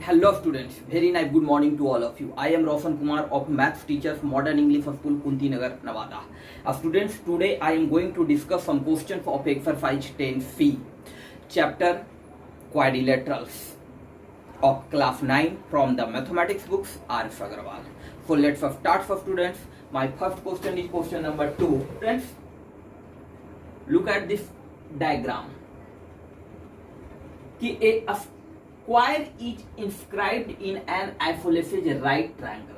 Hello students, very nice good morning to all of you. I am Roshan Kumar of Maths Teachers Modern English School Kunti Nagar, Nevada. Students, today I am going to discuss some questions of exercise 10C, chapter quadrilaterals of class 9 from the mathematics books R.S. Agarwal. So let's start for students. My first question is question number 2. Friends, look at this diagram. कि a square is inscribed in an isosceles right triangle.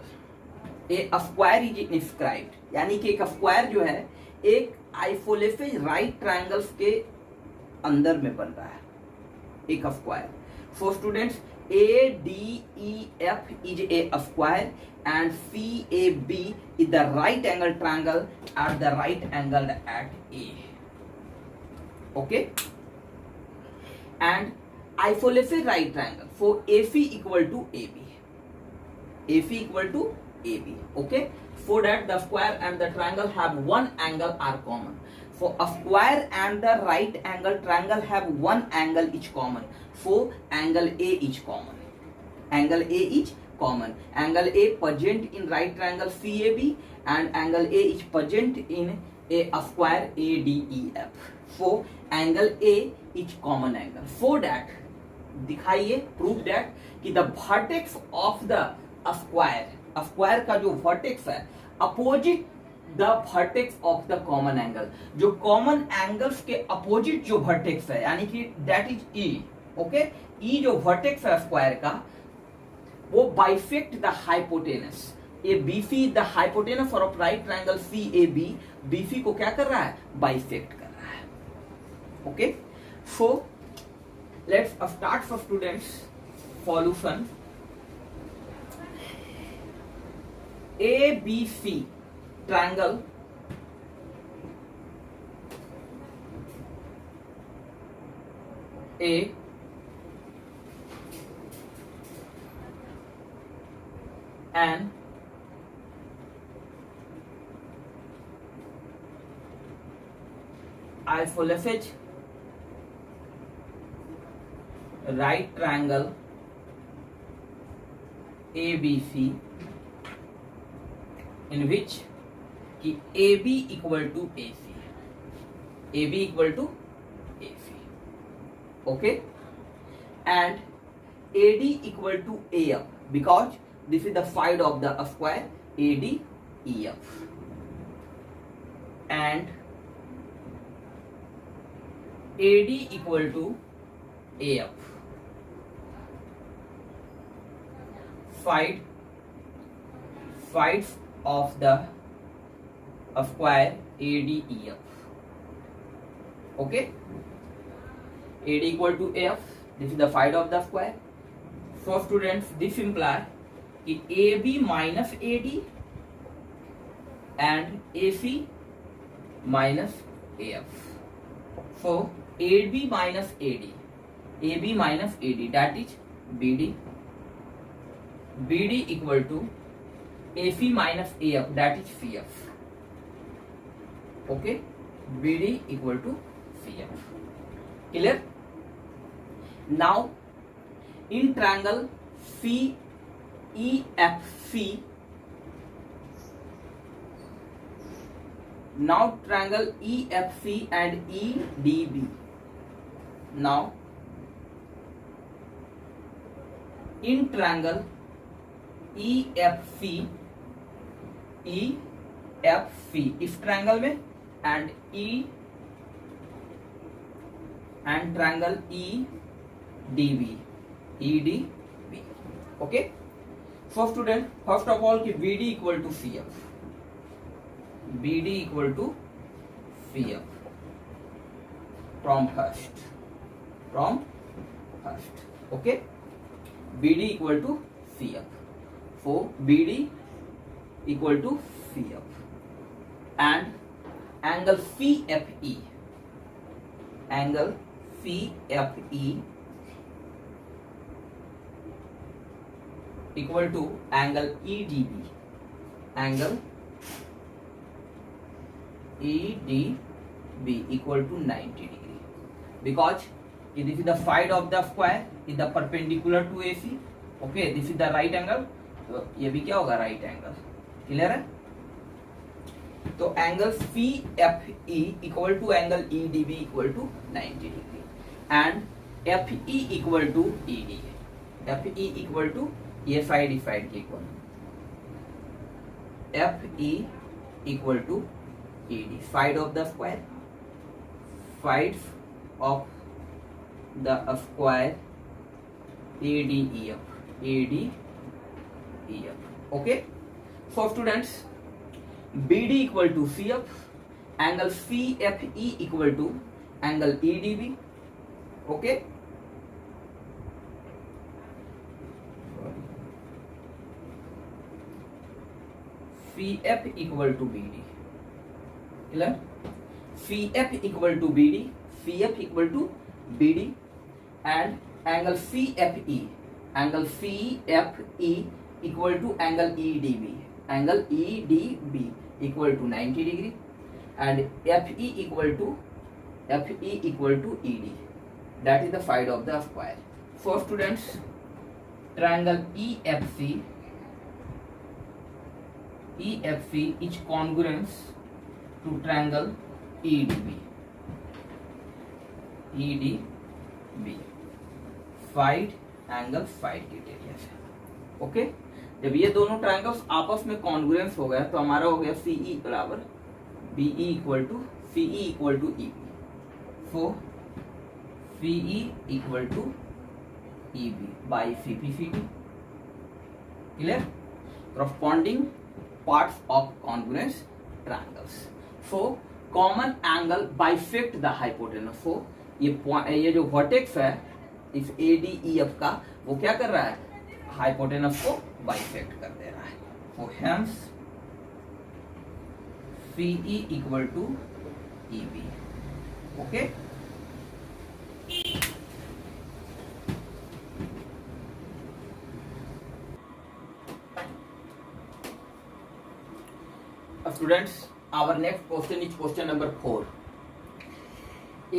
A square is inscribed, यानी कि एक square जो है एक isosceles right triangles के अंदर में बन रहा है एक square. So students, ADEF is a square and CAB is the right angle triangle at the right angle at A. Okay, and isosceles right triangle. So AC equal to AB. AC equal to AB. Okay. So that the square and the triangle have one angle are common. So a square and the right angle triangle have one angle each common. So angle A is common. Angle A is common. Angle A present in right triangle CAB and angle A is present in a square ADEF. So angle A is common angle. So that दिखाइए prove that कि the vertex of the square का जो vertex है opposite the vertex of the common angle, जो common angles के opposite जो vertex है यानी कि दैट इज ई. ओके, ई जो वर्टेक्स है स्क्वायर का वो bisect the hypotenuse. A BC the hypotenuse of right triangle CAB, BC को क्या कर रहा है, बाइसेक्ट कर रहा है. Okay, so let's start for students solution. ABC triangle A and isosceles right triangle ABC in which कि AB equal to AC, AB equal to AC. Okay, and AD equal to AF because this is the side of the square ADEF, and AD equal to AF. Sides of the square ADEF. Okay, AD equal to AF. This is the side of the square. So students, this implies कि AB minus AD and AC minus AF. So AB minus AD, AB minus AD, that is BD. BD equal to AC minus AF, that is CF. Okay, BD equal to CF. Clear? Now in triangle CEFC, now triangle EFC and EDB. Now in triangle EFC इस triangle में and triangle EDB. Okay, so student first of all कि BD equal to CF, BD equal to CF from first. Okay, BD equal to CF. So BD equal to CF and angle CFE equal to angle EDB. Angle EDB equal to 90 degree because this is the side of the square is the perpendicular to AC okay, this is the right angle, तो ये भी क्या होगा, right angle. Clear है? तो angle C F E equal to angle E D B equal to 90 degree and F E equal to E D. F E equal to, ये side इस side के इक्वल, F E equal to E D, side of the square, sides of the square A D E F, A D E F. Okay, so students BD equal to CF, angle CFE equal to angle EDB. Okay. CF equal to BD. Clear? CF equal to BD, CF equal to BD, and angle CFE, angle CFE equal to angle EDB, angle EDB equal to 90 degree and FE equal to ED, that is the side of the square. So students, triangle EFC is congruent to triangle EDB, side angle side criteria है। Okay, जब ये दोनों triangles आपस में congruence हो गया तो हमारा हो गया सीई बराबर BE equal to CE equal to EB. So CE equal to EB by CPCT. Clear? Corresponding parts of congruence triangles. So common angle bisect the hypotenuse. So ये जो वर्टेक्स है इस एडीईएफ का, वो क्या कर रहा है, हाइपोटेनस को बाइसेक्ट कर दे रहा है। तो hence CE equal to EB. Okay, students, our next question is question number 4।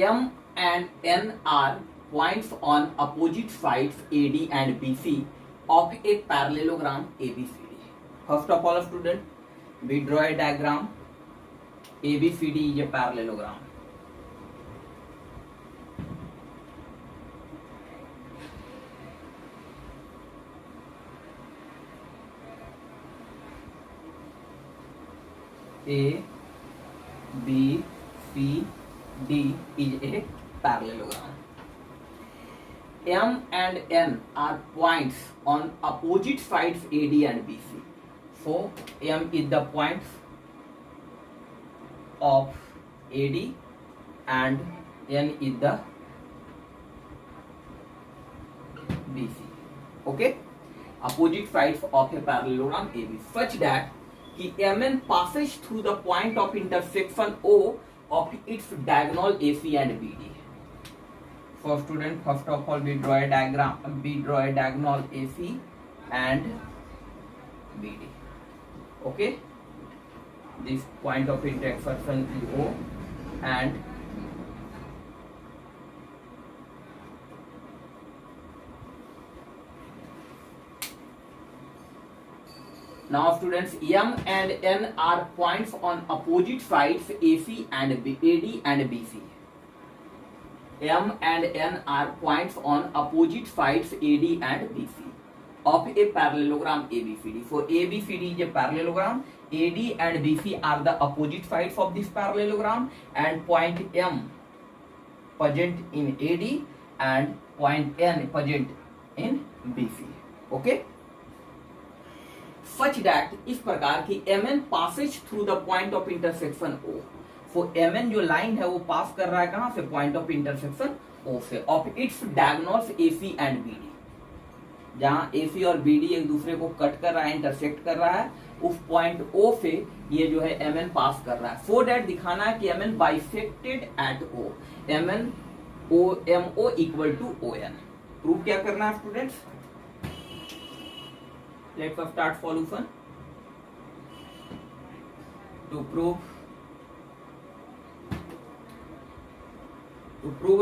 M and N are points on opposite sides AD and BC of a parallelogram ABCD. First of all, student, we draw a diagram. ABCD is a parallelogram. A, B, C, D is a parallelogram. M and N are points on opposite sides AD and BC. So M is the points of AD and N is the BC. Okay, opposite sides of a parallelogram AB such that कि MN passes through the point of intersection O of its diagonal AC and BD. So student, first of all we draw a diagram, we draw a diagonal AC and BD. Okay, this point of intersection is O and now students, M and N are points on opposite sides AC and AD and BC. M and N are points on opposite sides AD and BC of a parallelogram ABCD. So ABCD is a parallelogram. AD and BC are the opposite sides of this parallelogram, and point M present in AD and point N present in BC. Okay, such that इस प्रकार की MN passes through the point of intersection O. So MN जो line है वो पास कर रहा है कहां से, पॉइंट ऑफ इंटरसेक्शन O से, of its diagonals AC and BD, जहां AC और BD एक दूसरे को कट कर रहा है, इंटरसेक्ट कर रहा है, उस पॉइंट O से ये जो है MN पास कर रहा है। सो दैट दिखाना है कि MN bisected at O, MN O MO equal to ON। Proof क्या करना है students? Let's start solution. To prove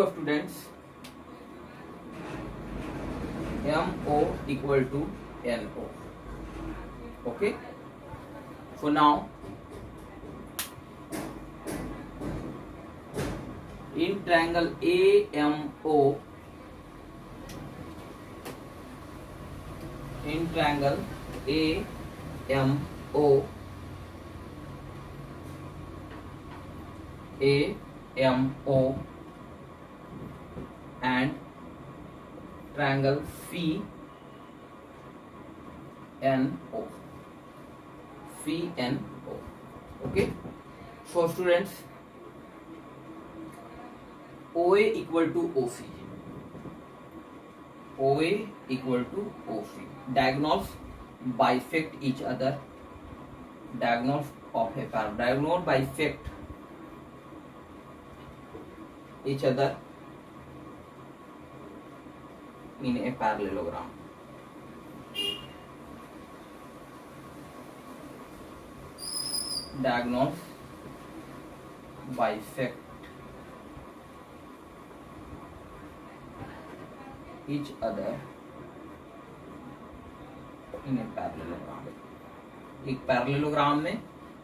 students MO equal to NO. Okay, so now in triangle AMO, in triangle AMO, AMO and triangle CNO, CNO. Okay, so students, OA equal to OC, OA equal to OC. Diagonals bisect each other. Diagonals of a parallel. Diagonal bisect each other in a parallelogram. Diagonals bisect each other in a parallelogram. एक parallelogram में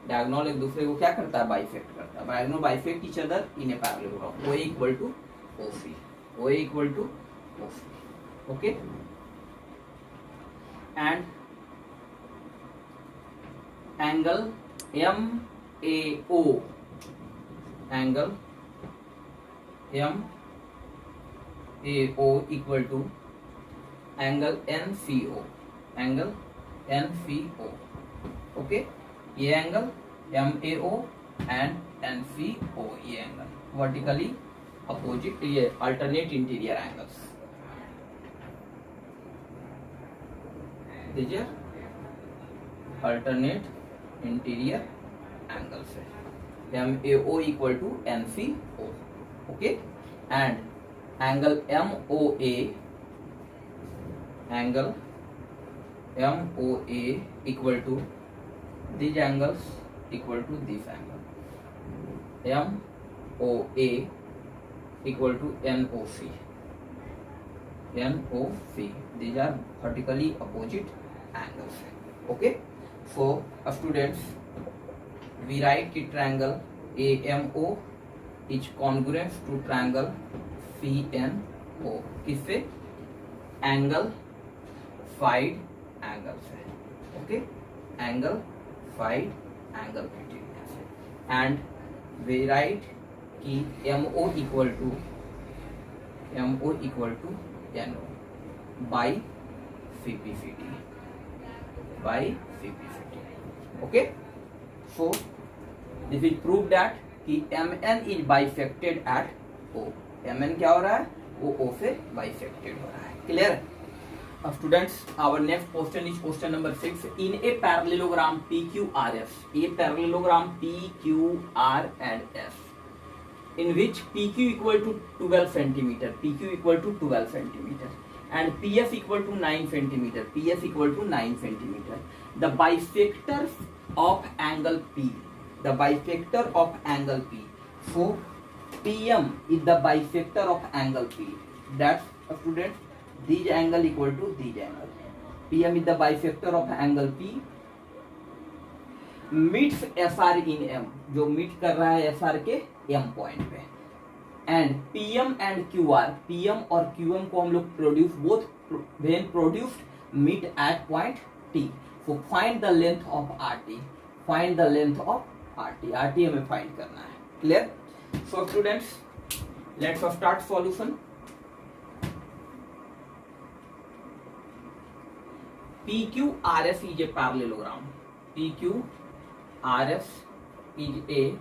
diagonal एक दूसरे को क्या करता है, bisect करता है. Diagonal bisect each other in a parallelogram. OA equal to OC, OA equal to OC. Okay, and angle MAO, angle MAO equal to angle NCO, angle NCO. Okay, ये एंगल MAO एंड NCO, ये angle vertically opposite, ये alternate interior angles. दीजिए alternate interior angles है. MAO equal to NCO. Okay, and angle MOA, angle MOA equal to these angles equal to this angle. MOA equal to NOC, NOC. These are vertically opposite angles. Okay, so students, we write the triangle AMO is congruent to triangle CNO. किससे? Angle side angle से. Okay, angle side angle criteria से. And we write कि MO equal to NO by CPCT, by CPCT. Okay, so this will prove that कि MN is bisected at O. MN क्या हो रहा है? वो O से बाइसेक्टेड हो रहा है. Clear? Students, our next question is question number 6. In a parallelogram PQRS, a parallelogram PQR and S, in which PQ equal to 12 centimeter, PQ equal to 12 centimeter, and PS equal to 9 centimeter, PS equal to 9 centimeter. The bisectors of angle P, the bisector of angle P. So PM is the bisector of angle P. That's students. These angle equal to these angle. PM is the bisector of angle P. Meets SR in M, जो meet कर रहा है SR के M point पे. And PM and QR, PM और QM को हम लोग produce both when produced meet at point T. So find the length of RT. Find the length of RT. RT हमें find करना है. Clear? So students, let's start solution. PQRS is a parallelogram. PQRS is a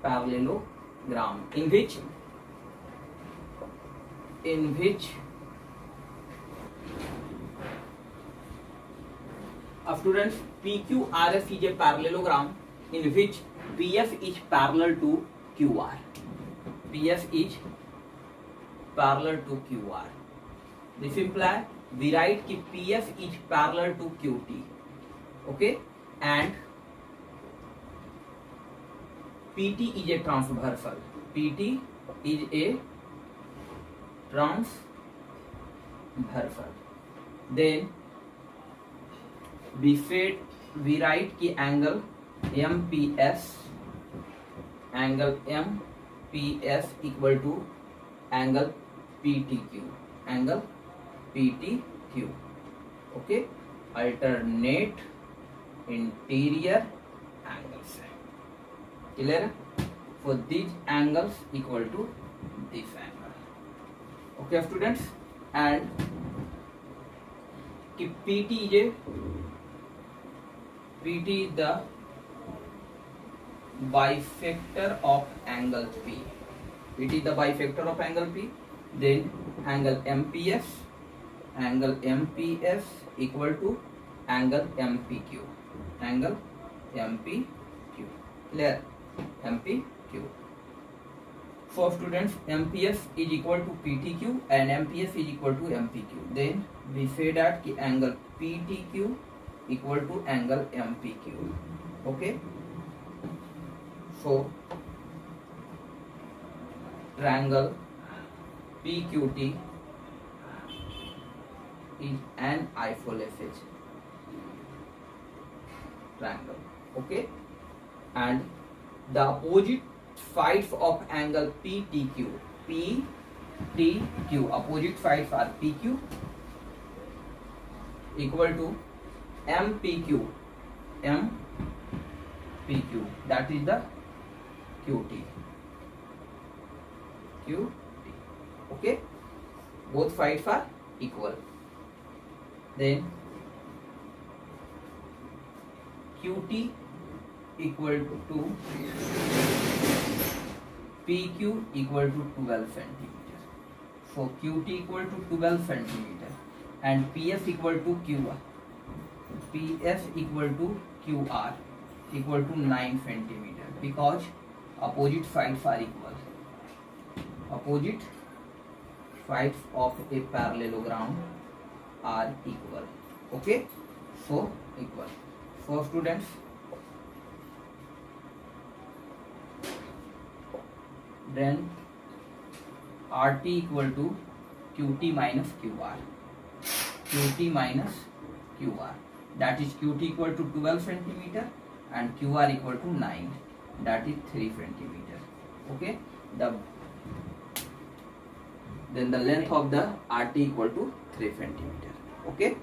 parallelogram in which students, PQRS is a parallelogram in which PS is parallel to QR. PS is parallel to QR. This implies we write कि PS is parallel to QT. Okay, and PT is a transversal. PT is a transversal. then we write ki angle MPS equal to angle PTQ. Okay, alternate interior angles. Clear? For these angles equal to this angle. Okay students, and PT is the bifactor of angle P. PT is the bifactor of angle P. Then angle MPS equal to angle MPQ. Clear? MPQ. For students, MPS is equal to PTQ and MPS is equal to MPQ. Then we say that ki angle PTQ equal to angle MPQ. Okay. So triangle PQT is an isosceles triangle. Okay, and the opposite sides of angle PTQ, opposite sides are PQ equal to MPQ, that is the QT. Okay, both sides are equal. Then QT equal to PQ equal to 12 centimeter. So QT equal to 12 centimeter and PS equal to QR equal to 9 centimeter, because opposite sides are equal. Opposite sides of a parallelogram are equal. Okay, so equal. So students, then RT equal to QT minus QR. That is QT equal to 12 centimeter and QR equal to 9. That is 3 centimeter. Okay. Then the length of the RT equal to 3 centimeter. Okay.